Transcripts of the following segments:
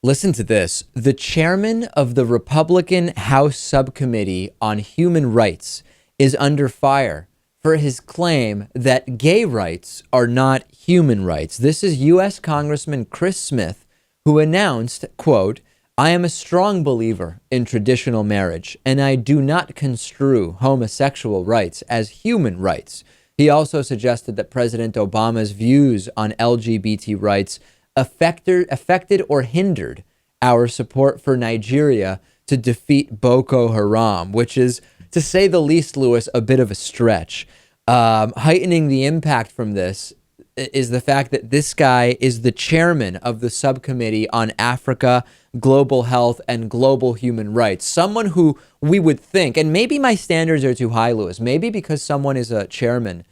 Listen to this. The chairman of the Republican House Subcommittee on Human Rights is under fire for his claim that gay rights are not human rights. This is U.S. Congressman Chris Smith, who announced, quote, "I am a strong believer in traditional marriage, and I do not construe homosexual rights as human rights." He also suggested that President Obama's views on LGBT rights affected or hindered our support for Nigeria to defeat Boko Haram, which is, to say the least, Lewis, a bit of a stretch. Heightening the impact from this is the fact that this guy is the chairman of the subcommittee on Africa, global health, and global human rights. Someone who we would think, and maybe my standards are too high, Lewis, maybe because someone is a chairman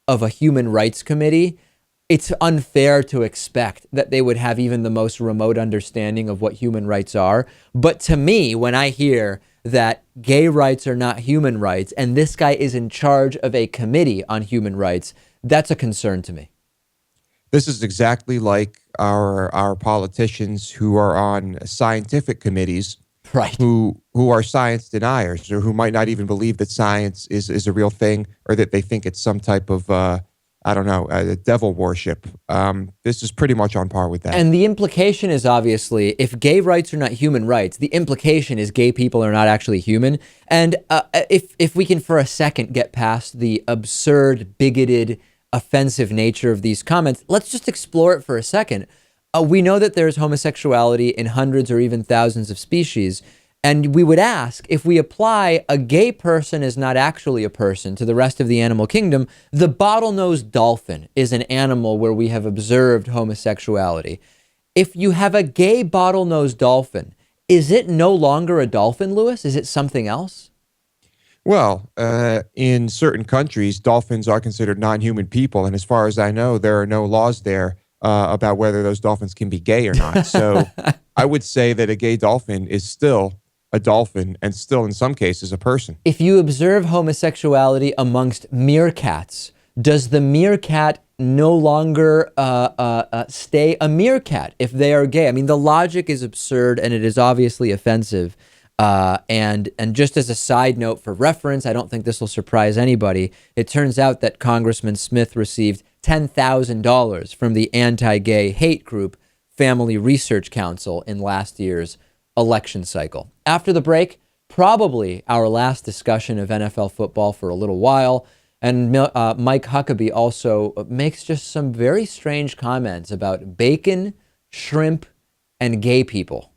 of a human rights committee, it's unfair to expect that they would have even the most remote understanding of what human rights are. But to me, when I hear that gay rights are not human rights and this guy is in charge of a committee on human rights, that's a concern to me. This is exactly like our politicians who are on scientific committees, right? Who are science deniers, or who might not even believe that science is a real thing, or that they think it's some type of devil worship. This is pretty much on par with that. And the implication is obviously, if gay rights are not human rights, the implication is gay people are not actually human. And if we can for a second get past the absurd, bigoted, offensive nature of these comments, let's just explore it for a second. We know that there's homosexuality in hundreds or even thousands of species. And we would ask, if we apply a gay person is not actually a person to the rest of the animal kingdom, the bottlenose dolphin is an animal where we have observed homosexuality. If you have a gay bottlenose dolphin, is it no longer a dolphin, Lewis? Is it something else? Well, in certain countries, dolphins are considered non-human people. And as far as I know, there are no laws there about whether those dolphins can be gay or not. So I would say that a gay dolphin is still a dolphin and still, in some cases, a person. If you observe homosexuality amongst meerkats, does the meerkat no longer stay a meerkat if they are gay? I mean, the logic is absurd and it is obviously offensive. And just as a side note for reference, I don't think this will surprise anybody. It turns out that Congressman Smith received $10,000 from the anti-gay hate group Family Research Council in last year's election cycle. After the break, probably our last discussion of NFL football for a little while. And Mike Huckabee also makes just some very strange comments about bacon, shrimp, and gay people.